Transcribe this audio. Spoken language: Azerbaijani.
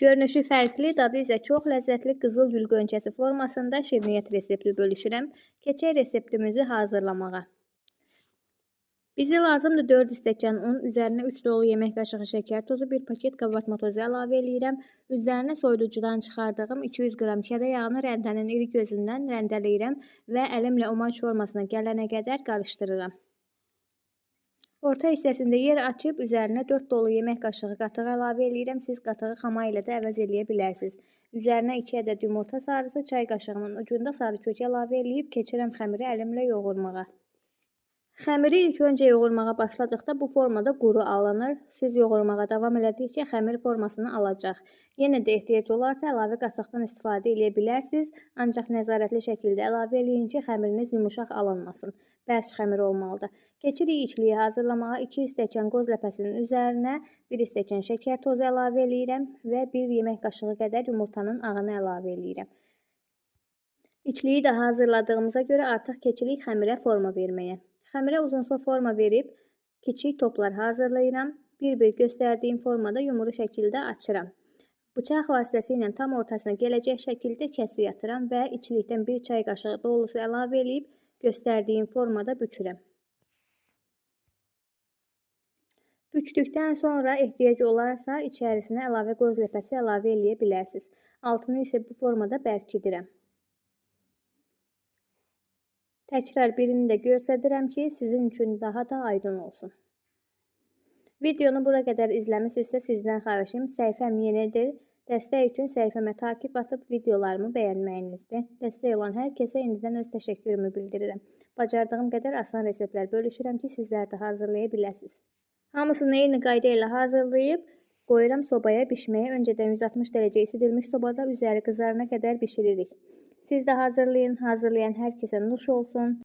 Görünüşü fərqli, dadı isə çox ləzzətli qızıl gül qönçəsi formasında şirniyyat resepti bölüşürəm. Keçək reseptimizi hazırlamağa. Bizə lazımdır 4 stəkan un, üzərinə 3 dolu yemək qaşığı şəkər tozu, 1 paket qabartma tozu əlavə eləyirəm. Üzərinə soyuducudan çıxardığım 200 qram çədə yağını rəndənin iri gözündən rəndələyirəm və əlimlə umaç formasına gələnə qədər qarışdırıram. Orta hissəsində yer açıb üzərinə 4 dolu yemək qaşığı qatıq əlavə eləyirəm. Siz qatığı xama ilə də əvəz eləyə bilərsiniz. Üzərinə 2 ədəd yumurta sarısı, çay qaşığının ucunda sarı kök əlavə eləyib keçirəm xəmiri əlimlə yoğurmağa. Xəmiri ilk öncə yoğurmağa başladıqda bu formada quru alınır. Siz yoğurmağa davam elədikcə xəmir formasını alacaq. Yenə də ehtiyac olarsa əlavə qatıqdan istifadə edə bilərsiniz. Ancaq nəzarətli şəkildə əlavə eləyin ki, xəmiriniz yumuşaq alınmasın. Bərk xəmir olmalıdır. Keçirik içliyi hazırlamağa. 2 stəkan qoz ləpəsinin üzərinə 1 stəkan şəkər tozu əlavə eləyirəm və 1 yemək qaşığı qədər yumurtanın ağını əlavə eləyirəm. İçliyi də hazırladığımıza görə artıq keçirik xəmirə forma verməyə. Xəmirə uzunsov forma verib kiçik toplar hazırlayıram. Bir-bir göstərdiyim formada yumru şəkildə açıram. Bıçaq vasitəsilə tam ortasına gələcək şəkildə kəsik atıram və içlikdən 1 çay qaşığı dolusu əlavə eləyib göstərdiyim formada bükürəm. Bükdükdən sonra ehtiyac olarsa içərisinə əlavə qoz ləpəsi əlavə eləyə bilərsiniz. Altını isə bu formada bərkidirəm. Təkrar birini də göstərirəm ki, sizin üçün daha da aydın olsun. Videonu bura qədər izləmişsinizsə sizdən xahişim səhifəm yenidir. Dəstək üçün səhifəmə takib atıb videolarımı bəyənməyinizdir. Dəstək olan hər kəsə indidən öz təşəkkürümü bildirirəm. Bacardığım qədər asan reseptlər bölüşürəm ki, sizlər də hazırlaya biləsiniz. Hamısını eyni qayda ilə hazırlayıb qoyuram sobaya bişməyə. Öncədən 160 dərəcə isidilmiş sobada üzəri qızarana qədər bişiririk. Siz də hazırlayın, hazırlayan hər kəsə nuş olsun.